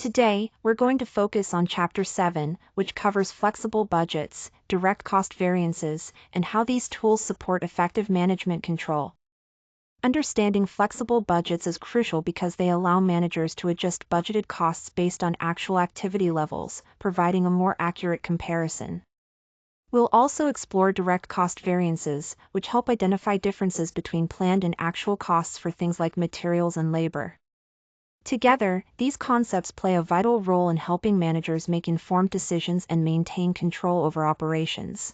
Today, we're going to focus on Chapter 7, which covers flexible budgets, direct cost variances, and how these tools support effective management control. Understanding flexible budgets is crucial because they allow managers to adjust budgeted costs based on actual activity levels, providing a more accurate comparison. We'll also explore direct cost variances, which help identify differences between planned and actual costs for things like materials and labor. Together, these concepts play a vital role in helping managers make informed decisions and maintain control over operations.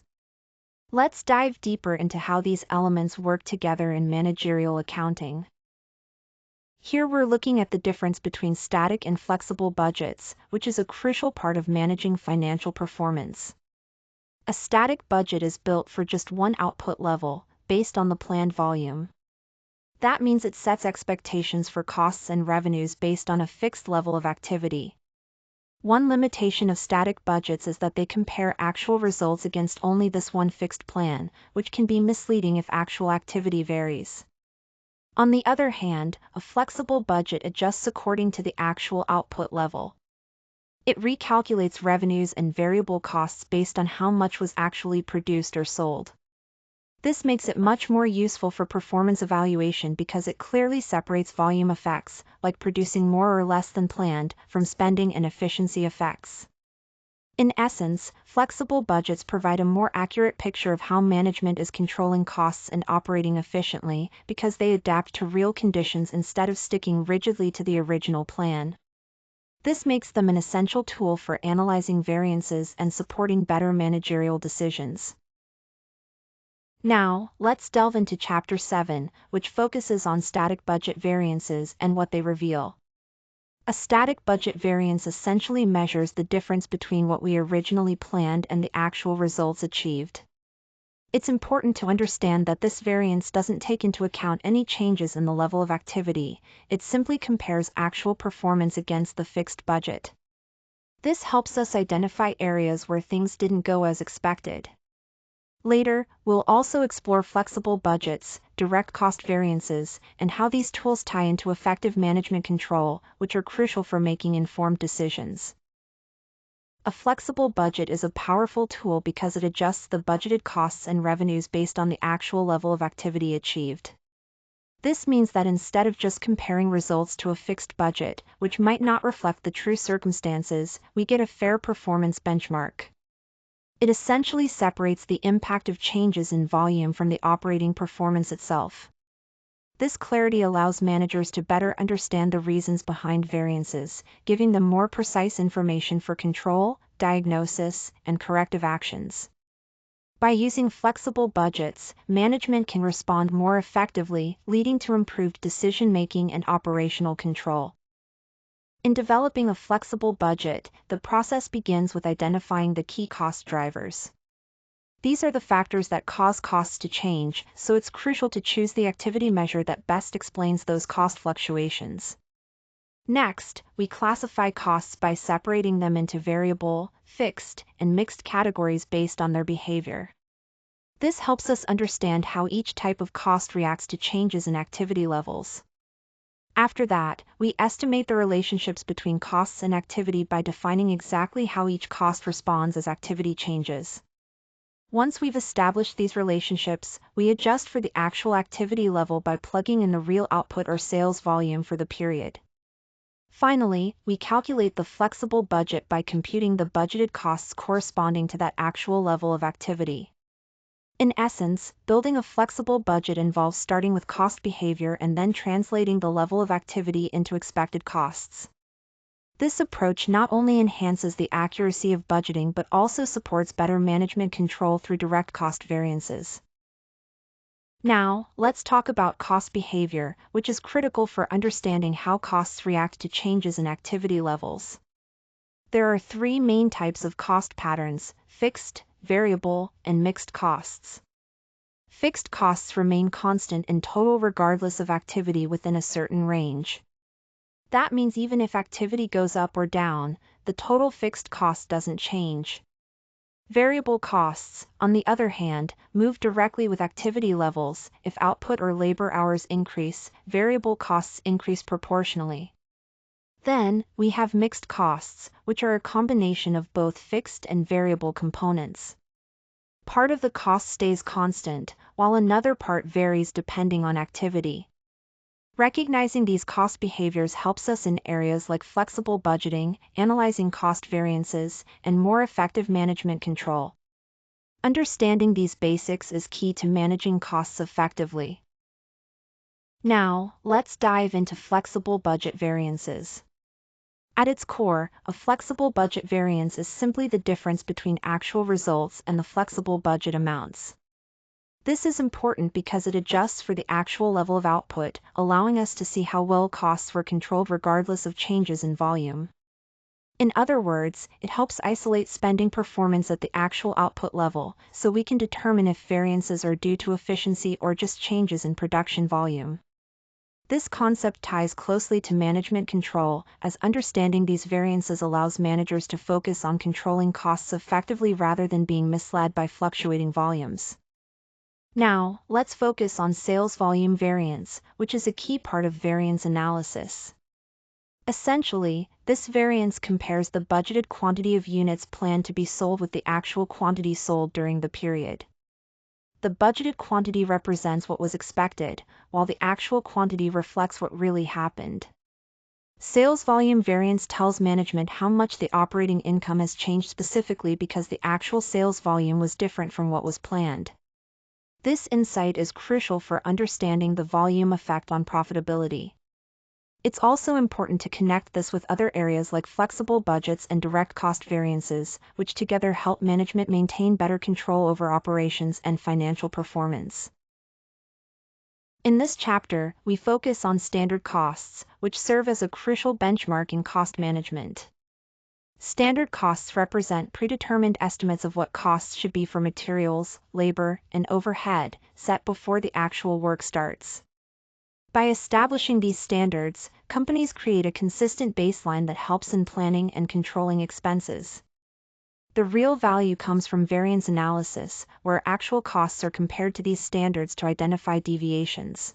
Let's dive deeper into how these elements work together in managerial accounting. Here we're looking at the difference between static and flexible budgets, which is a crucial part of managing financial performance. A static budget is built for just one output level, based on the planned volume. That means it sets expectations for costs and revenues based on a fixed level of activity. One limitation of static budgets is that they compare actual results against only this one fixed plan, which can be misleading if actual activity varies. On the other hand, a flexible budget adjusts according to the actual output level. It recalculates revenues and variable costs based on how much was actually produced or sold. This makes it much more useful for performance evaluation because it clearly separates volume effects, like producing more or less than planned, from spending and efficiency effects. In essence, flexible budgets provide a more accurate picture of how management is controlling costs and operating efficiently because they adapt to real conditions instead of sticking rigidly to the original plan. This makes them an essential tool for analyzing variances and supporting better managerial decisions. Now, let's delve into Chapter 7, which focuses on static budget variances and what they reveal. A static budget variance essentially measures the difference between what we originally planned and the actual results achieved. It's important to understand that this variance doesn't take into account any changes in the level of activity, it simply compares actual performance against the fixed budget. This helps us identify areas where things didn't go as expected. Later, we'll also explore flexible budgets, direct cost variances, and how these tools tie into effective management control, which are crucial for making informed decisions. A flexible budget is a powerful tool because it adjusts the budgeted costs and revenues based on the actual level of activity achieved. This means that instead of just comparing results to a fixed budget, which might not reflect the true circumstances, we get a fair performance benchmark. It essentially separates the impact of changes in volume from the operating performance itself. This clarity allows managers to better understand the reasons behind variances, giving them more precise information for control, diagnosis, and corrective actions. By using flexible budgets, management can respond more effectively, leading to improved decision-making and operational control. In developing a flexible budget, the process begins with identifying the key cost drivers. These are the factors that cause costs to change, so it's crucial to choose the activity measure that best explains those cost fluctuations. Next, we classify costs by separating them into variable, fixed, and mixed categories based on their behavior. This helps us understand how each type of cost reacts to changes in activity levels. After that, we estimate the relationships between costs and activity by defining exactly how each cost responds as activity changes. Once we've established these relationships, we adjust for the actual activity level by plugging in the real output or sales volume for the period. Finally, we calculate the flexible budget by computing the budgeted costs corresponding to that actual level of activity. In essence, building a flexible budget involves starting with cost behavior and then translating the level of activity into expected costs. This approach not only enhances the accuracy of budgeting but also supports better management control through direct cost variances. Now, let's talk about cost behavior, which is critical for understanding how costs react to changes in activity levels. There are three main types of cost patterns: fixed, variable, and mixed costs. Fixed costs remain constant in total regardless of activity within a certain range. That means even if activity goes up or down, the total fixed cost doesn't change. Variable costs, on the other hand, move directly with activity levels. If output or labor hours increase, variable costs increase proportionally. Then, we have mixed costs, which are a combination of both fixed and variable components. Part of the cost stays constant, while another part varies depending on activity. Recognizing these cost behaviors helps us in areas like flexible budgeting, analyzing cost variances, and more effective management control. Understanding these basics is key to managing costs effectively. Now, let's dive into flexible budget variances. At its core, a flexible budget variance is simply the difference between actual results and the flexible budget amounts. This is important because it adjusts for the actual level of output, allowing us to see how well costs were controlled regardless of changes in volume. In other words, it helps isolate spending performance at the actual output level, so we can determine if variances are due to efficiency or just changes in production volume. This concept ties closely to management control, as understanding these variances allows managers to focus on controlling costs effectively rather than being misled by fluctuating volumes. Now, let's focus on sales volume variance, which is a key part of variance analysis. Essentially, this variance compares the budgeted quantity of units planned to be sold with the actual quantity sold during the period. The budgeted quantity represents what was expected, while the actual quantity reflects what really happened. Sales volume variance tells management how much the operating income has changed specifically because the actual sales volume was different from what was planned. This insight is crucial for understanding the volume effect on profitability. It's also important to connect this with other areas like flexible budgets and direct cost variances, which together help management maintain better control over operations and financial performance. In this chapter, we focus on standard costs, which serve as a crucial benchmark in cost management. Standard costs represent predetermined estimates of what costs should be for materials, labor, and overhead, set before the actual work starts. By establishing these standards, companies create a consistent baseline that helps in planning and controlling expenses. The real value comes from variance analysis, where actual costs are compared to these standards to identify deviations.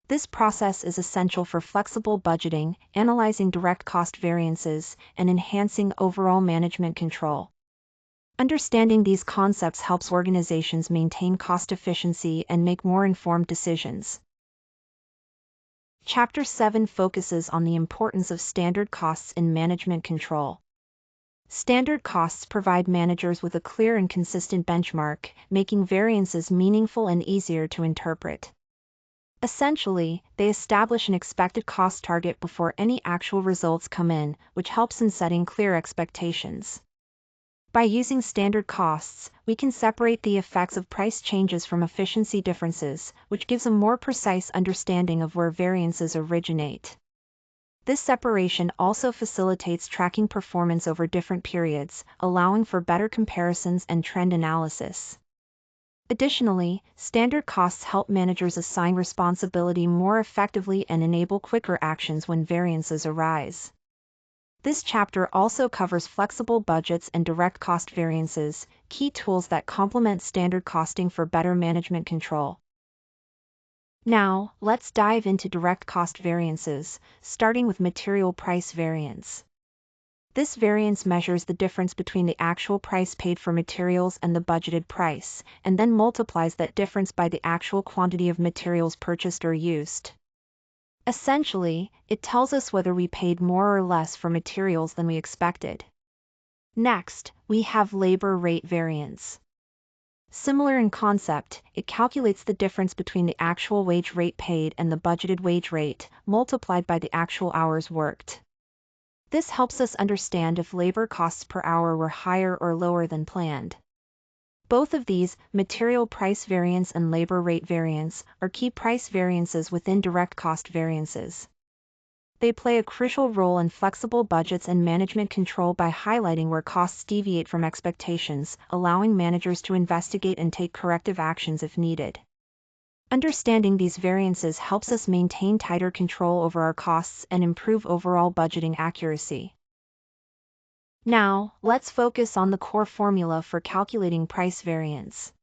This process is essential for flexible budgeting, analyzing direct cost variances, and enhancing overall management control. Understanding these concepts helps organizations maintain cost efficiency and make more informed decisions. Chapter 7 focuses on the importance of standard costs in management control. Standard costs provide managers with a clear and consistent benchmark, making variances meaningful and easier to interpret. Essentially, they establish an expected cost target before any actual results come in, which helps in setting clear expectations. By using standard costs, we can separate the effects of price changes from efficiency differences, which gives a more precise understanding of where variances originate. This separation also facilitates tracking performance over different periods, allowing for better comparisons and trend analysis. Additionally, standard costs help managers assign responsibility more effectively and enable quicker actions when variances arise. This chapter also covers flexible budgets and direct cost variances, key tools that complement standard costing for better management control. Now, let's dive into direct cost variances, starting with material price variance. This variance measures the difference between the actual price paid for materials and the budgeted price, and then multiplies that difference by the actual quantity of materials purchased or used. Essentially, it tells us whether we paid more or less for materials than we expected. Next, we have labor rate variance. Similar in concept, it calculates the difference between the actual wage rate paid and the budgeted wage rate, multiplied by the actual hours worked. This helps us understand if labor costs per hour were higher or lower than planned. Both of these, material price variance and labor rate variance, are key price variances within direct cost variances. They play a crucial role in flexible budgets and management control by highlighting where costs deviate from expectations, allowing managers to investigate and take corrective actions if needed. Understanding these variances helps us maintain tighter control over our costs and improve overall budgeting accuracy. Now, let's focus on the core formula for calculating price variance.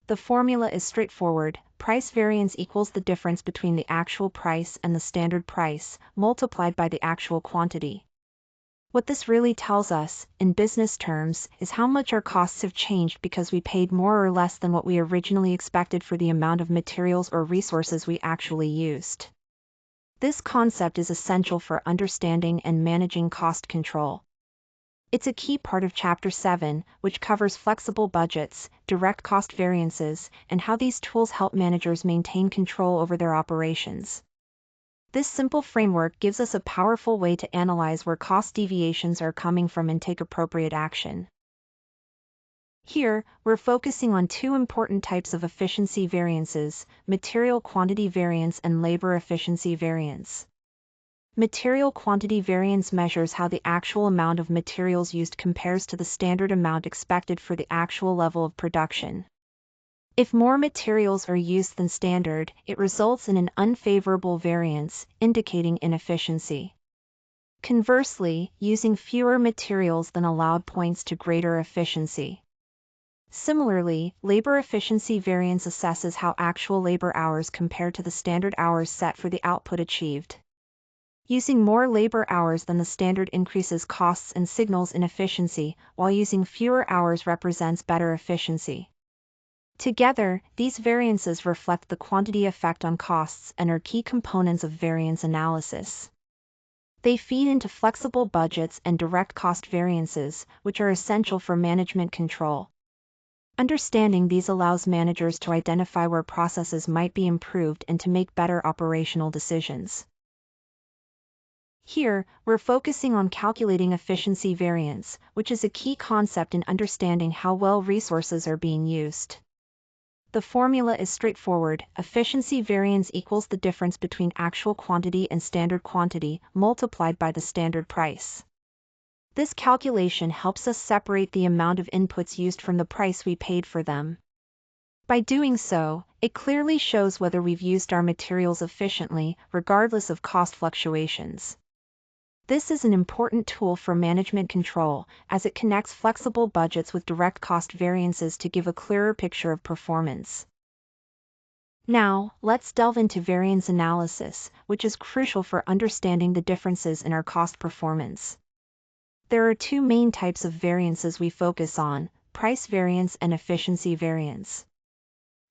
The formula is straightforward. Price variance equals the difference between the actual price and the standard price, multiplied by the actual quantity. What this really tells us, in business terms, is how much our costs have changed because we paid more or less than what we originally expected for the amount of materials or resources we actually used. This concept is essential for understanding and managing cost control. It's a key part of Chapter 7, which covers flexible budgets, direct cost variances, and how these tools help managers maintain control over their operations. This simple framework gives us a powerful way to analyze where cost deviations are coming from and take appropriate action. Here, we're focusing on two important types of efficiency variances: material quantity variance and labor efficiency variance. Material quantity variance measures how the actual amount of materials used compares to the standard amount expected for the actual level of production. If more materials are used than standard, it results in an unfavorable variance, indicating inefficiency. Conversely, using fewer materials than allowed points to greater efficiency. Similarly, labor efficiency variance assesses how actual labor hours compare to the standard hours set for the output achieved. Using more labor hours than the standard increases costs and signals inefficiency, while using fewer hours represents better efficiency. Together, these variances reflect the quantity effect on costs and are key components of variance analysis. They feed into flexible budgets and direct cost variances, which are essential for management control. Understanding these allows managers to identify where processes might be improved and to make better operational decisions. Here, we're focusing on calculating efficiency variance, which is a key concept in understanding how well resources are being used. The formula is straightforward. Efficiency variance equals the difference between actual quantity and standard quantity, multiplied by the standard price. This calculation helps us separate the amount of inputs used from the price we paid for them. By doing so, it clearly shows whether we've used our materials efficiently, regardless of cost fluctuations. This is an important tool for management control, as it connects flexible budgets with direct cost variances to give a clearer picture of performance. Now, let's delve into variance analysis, which is crucial for understanding the differences in our cost performance. There are two main types of variances we focus on: price variance and efficiency variance.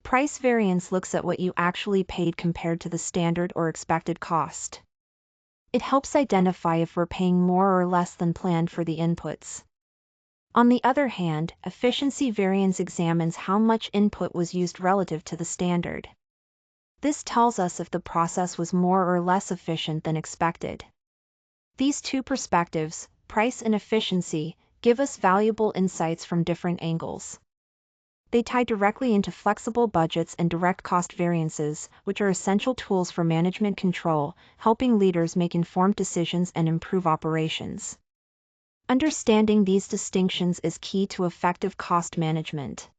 Price variance looks at what you actually paid compared to the standard or expected cost. It helps identify if we're paying more or less than planned for the inputs. On the other hand, efficiency variance examines how much input was used relative to the standard. This tells us if the process was more or less efficient than expected. These two perspectives, price and efficiency, give us valuable insights from different angles. They tie directly into flexible budgets and direct cost variances, which are essential tools for management control, helping leaders make informed decisions and improve operations. Understanding these distinctions is key to effective cost management.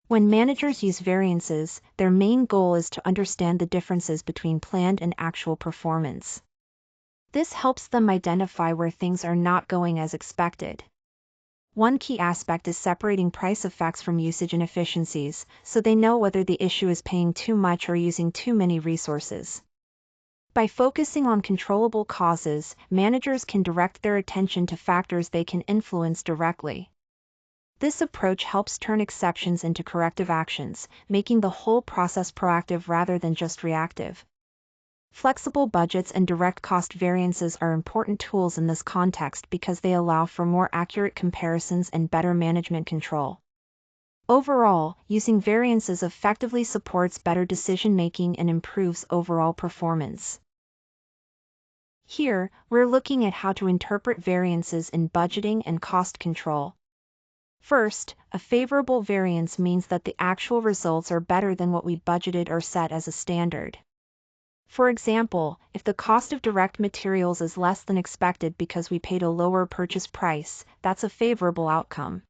When managers use variances, their main goal is to understand the differences between planned and actual performance. This helps them identify where things are not going as expected. One key aspect is separating price effects from usage inefficiencies, so they know whether the issue is paying too much or using too many resources. By focusing on controllable causes, managers can direct their attention to factors they can influence directly. This approach helps turn exceptions into corrective actions, making the whole process proactive rather than just reactive. Flexible budgets and direct cost variances are important tools in this context because they allow for more accurate comparisons and better management control. Overall, using variances effectively supports better decision-making and improves overall performance. Here, we're looking at how to interpret variances in budgeting and cost control. First, a favorable variance means that the actual results are better than what we budgeted or set as a standard. For example, if the cost of direct materials is less than expected because we paid a lower purchase price, that's a favorable outcome.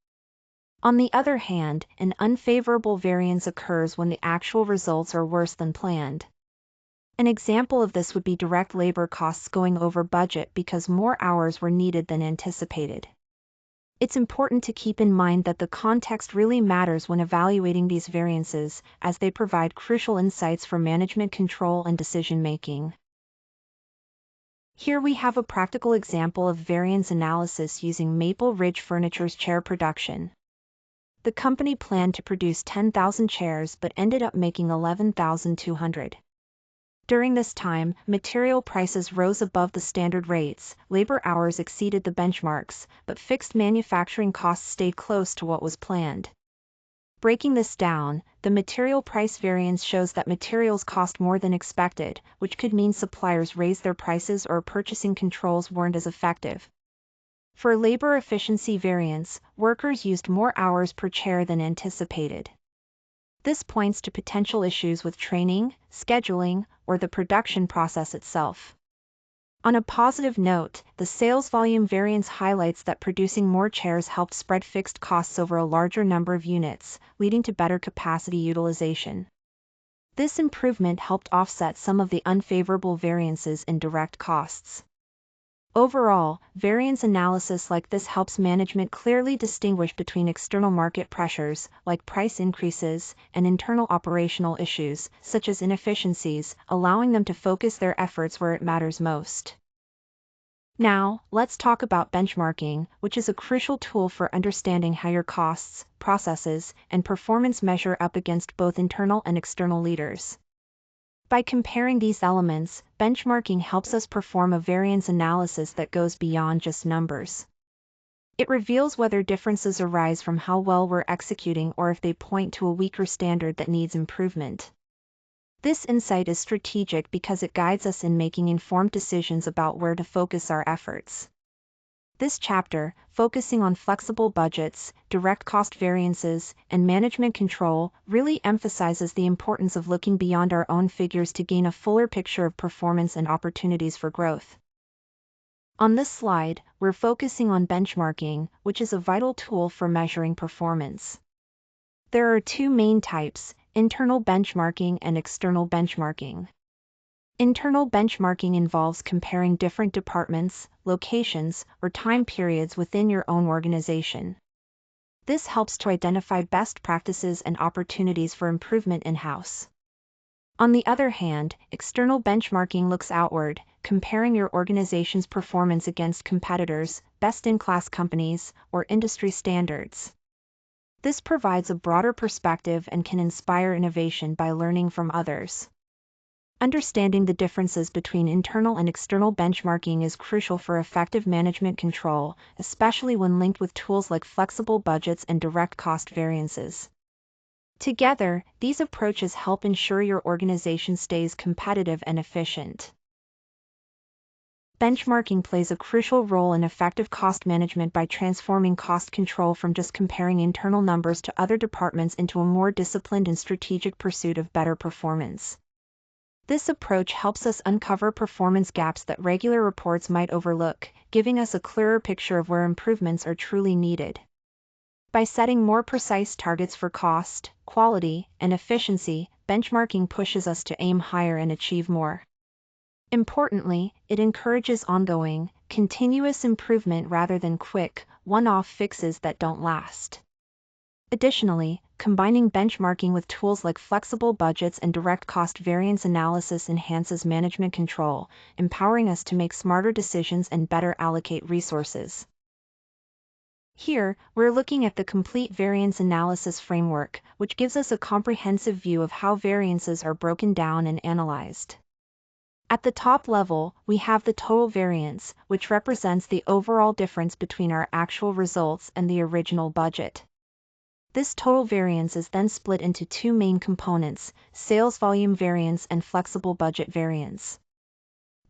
On the other hand, an unfavorable variance occurs when the actual results are worse than planned. An example of this would be direct labor costs going over budget because more hours were needed than anticipated. It's important to keep in mind that the context really matters when evaluating these variances, as they provide crucial insights for management control and decision-making. Here we have a practical example of variance analysis using Maple Ridge Furniture's chair production. The company planned to produce 10,000 chairs but ended up making 11,200. During this time, material prices rose above the standard rates, labor hours exceeded the benchmarks, but fixed manufacturing costs stayed close to what was planned. Breaking this down, the material price variance shows that materials cost more than expected, which could mean suppliers raised their prices or purchasing controls weren't as effective. For labor efficiency variance, workers used more hours per chair than anticipated. This points to potential issues with training, scheduling, or the production process itself. On a positive note, the sales volume variance highlights that producing more chairs helped spread fixed costs over a larger number of units, leading to better capacity utilization. This improvement helped offset some of the unfavorable variances in direct costs. Overall, variance analysis like this helps management clearly distinguish between external market pressures, like price increases, and internal operational issues, such as inefficiencies, allowing them to focus their efforts where it matters most. Now, let's talk about benchmarking, which is a crucial tool for understanding how your costs, processes, and performance measure up against both internal and external leaders. By comparing these elements, benchmarking helps us perform a variance analysis that goes beyond just numbers. It reveals whether differences arise from how well we're executing or if they point to a weaker standard that needs improvement. This insight is strategic because it guides us in making informed decisions about where to focus our efforts. This chapter, focusing on flexible budgets, direct cost variances, and management control, really emphasizes the importance of looking beyond our own figures to gain a fuller picture of performance and opportunities for growth. On this slide, we're focusing on benchmarking, which is a vital tool for measuring performance. There are two main types: internal benchmarking and external benchmarking. Internal benchmarking involves comparing different departments, locations, or time periods within your own organization. This helps to identify best practices and opportunities for improvement in-house. On the other hand, external benchmarking looks outward, comparing your organization's performance against competitors, best-in-class companies, or industry standards. This provides a broader perspective and can inspire innovation by learning from others. Understanding the differences between internal and external benchmarking is crucial for effective management control, especially when linked with tools like flexible budgets and direct cost variances. Together, these approaches help ensure your organization stays competitive and efficient. Benchmarking plays a crucial role in effective cost management by transforming cost control from just comparing internal numbers to other departments into a more disciplined and strategic pursuit of better performance. This approach helps us uncover performance gaps that regular reports might overlook, giving us a clearer picture of where improvements are truly needed. By setting more precise targets for cost, quality, and efficiency, benchmarking pushes us to aim higher and achieve more. Importantly, it encourages ongoing, continuous improvement rather than quick, one-off fixes that don't last. Additionally, combining benchmarking with tools like flexible budgets and direct cost variance analysis enhances management control, empowering us to make smarter decisions and better allocate resources. Here, we're looking at the complete variance analysis framework, which gives us a comprehensive view of how variances are broken down and analyzed. At the top level, we have the total variance, which represents the overall difference between our actual results and the original budget. This total variance is then split into two main components: sales volume variance and flexible budget variance.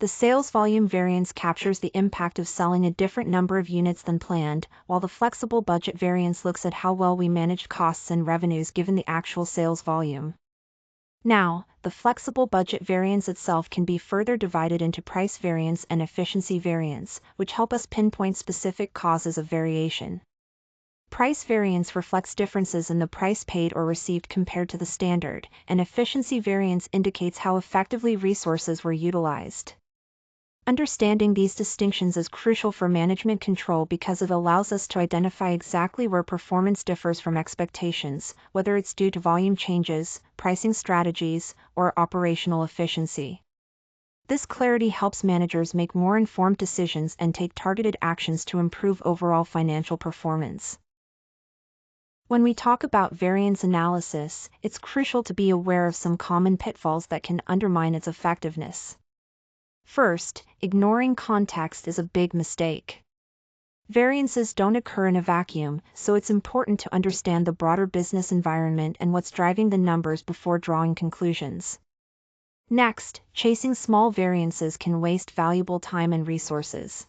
The sales volume variance captures the impact of selling a different number of units than planned, while the flexible budget variance looks at how well we managed costs and revenues given the actual sales volume. Now, the flexible budget variance itself can be further divided into price variance and efficiency variance, which help us pinpoint specific causes of variation. Price variance reflects differences in the price paid or received compared to the standard, and efficiency variance indicates how effectively resources were utilized. Understanding these distinctions is crucial for management control because it allows us to identify exactly where performance differs from expectations, whether it's due to volume changes, pricing strategies, or operational efficiency. This clarity helps managers make more informed decisions and take targeted actions to improve overall financial performance. When we talk about variance analysis, it's crucial to be aware of some common pitfalls that can undermine its effectiveness. First, ignoring context is a big mistake. Variances don't occur in a vacuum, so it's important to understand the broader business environment and what's driving the numbers before drawing conclusions. Next, chasing small variances can waste valuable time and resources.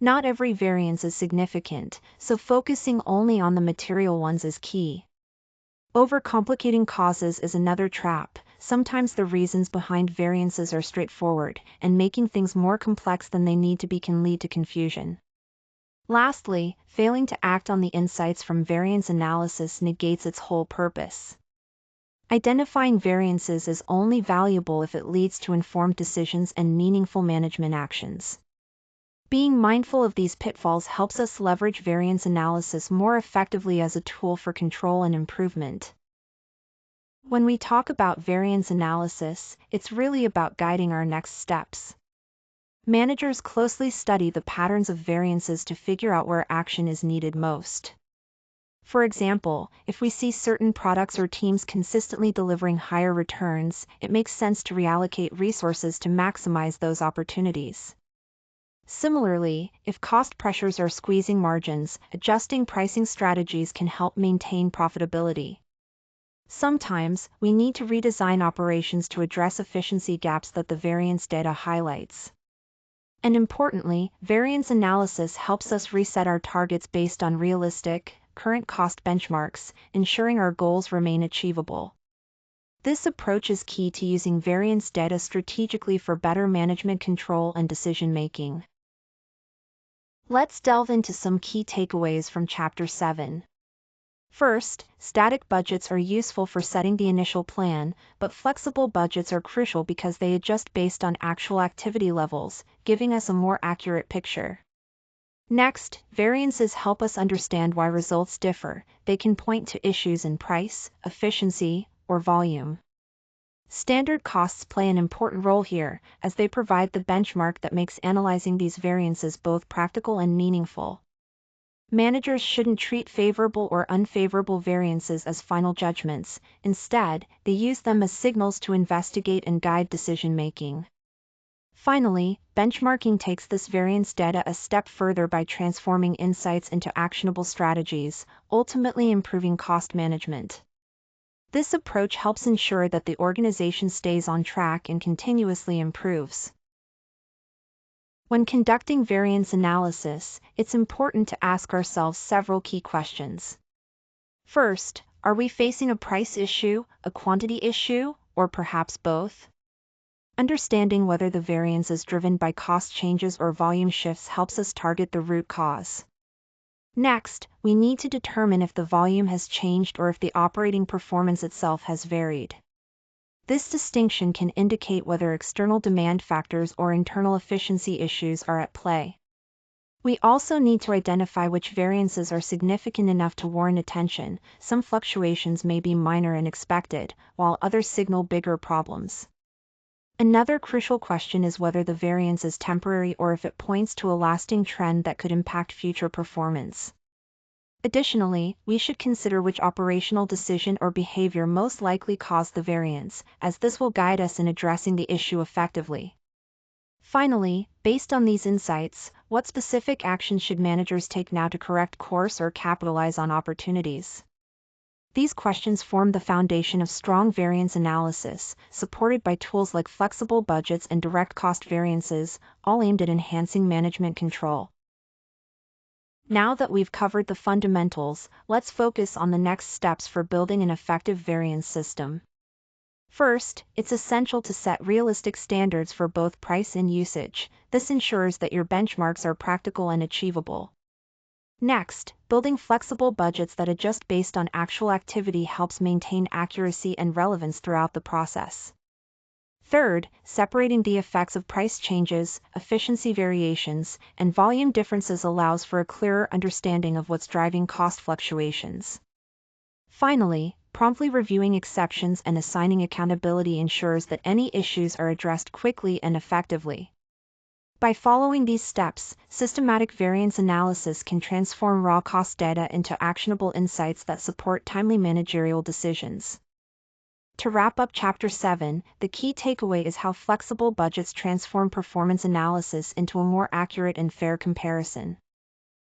Not every variance is significant, so focusing only on the material ones is key. Overcomplicating causes is another trap. Sometimes the reasons behind variances are straightforward, and making things more complex than they need to be can lead to confusion. Lastly, failing to act on the insights from variance analysis negates its whole purpose. Identifying variances is only valuable if it leads to informed decisions and meaningful management actions. Being mindful of these pitfalls helps us leverage variance analysis more effectively as a tool for control and improvement. When we talk about variance analysis, it's really about guiding our next steps. Managers closely study the patterns of variances to figure out where action is needed most. For example, if we see certain products or teams consistently delivering higher returns, it makes sense to reallocate resources to maximize those opportunities. Similarly, if cost pressures are squeezing margins, adjusting pricing strategies can help maintain profitability. Sometimes, we need to redesign operations to address efficiency gaps that the variance data highlights. And importantly, variance analysis helps us reset our targets based on realistic, current cost benchmarks, ensuring our goals remain achievable. This approach is key to using variance data strategically for better management control and decision-making. Let's delve into some key takeaways from Chapter 7. First, static budgets are useful for setting the initial plan, but flexible budgets are crucial because they adjust based on actual activity levels, giving us a more accurate picture. Next, variances help us understand why results differ. They can point to issues in price, efficiency, or volume. Standard costs play an important role here, as they provide the benchmark that makes analyzing these variances both practical and meaningful. Managers shouldn't treat favorable or unfavorable variances as final judgments. Instead, they use them as signals to investigate and guide decision-making. Finally, benchmarking takes this variance data a step further by transforming insights into actionable strategies, ultimately improving cost management. This approach helps ensure that the organization stays on track and continuously improves. When conducting variance analysis, it's important to ask ourselves several key questions. First, are we facing a price issue, a quantity issue, or perhaps both? Understanding whether the variance is driven by cost changes or volume shifts helps us target the root cause. Next, we need to determine if the volume has changed or if the operating performance itself has varied. This distinction can indicate whether external demand factors or internal efficiency issues are at play. We also need to identify which variances are significant enough to warrant attention. Some fluctuations may be minor and expected, while others signal bigger problems. Another crucial question is whether the variance is temporary or if it points to a lasting trend that could impact future performance. Additionally, we should consider which operational decision or behavior most likely caused the variance, as this will guide us in addressing the issue effectively. Finally, based on these insights, what specific actions should managers take now to correct course or capitalize on opportunities? These questions form the foundation of strong variance analysis, supported by tools like flexible budgets and direct cost variances, all aimed at enhancing management control. Now that we've covered the fundamentals, let's focus on the next steps for building an effective variance system. First, it's essential to set realistic standards for both price and usage. This ensures that your benchmarks are practical and achievable. Next, building flexible budgets that adjust based on actual activity helps maintain accuracy and relevance throughout the process. Third, separating the effects of price changes, efficiency variations, and volume differences allows for a clearer understanding of what's driving cost fluctuations. Finally, promptly reviewing exceptions and assigning accountability ensures that any issues are addressed quickly and effectively. By following these steps, systematic variance analysis can transform raw cost data into actionable insights that support timely managerial decisions. To wrap up Chapter 7, the key takeaway is how flexible budgets transform performance analysis into a more accurate and fair comparison.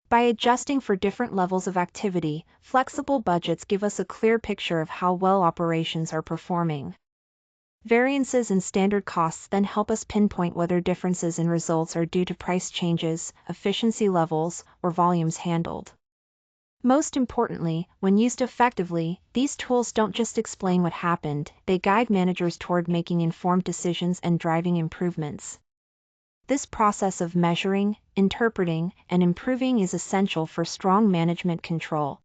By adjusting for different levels of activity, flexible budgets give us a clear picture of how well operations are performing. Variances in standard costs then help us pinpoint whether differences in results are due to price changes, efficiency levels, or volumes handled. Most importantly, when used effectively, these tools don't just explain what happened, they guide managers toward making informed decisions and driving improvements. This process of measuring, interpreting, and improving is essential for strong management control.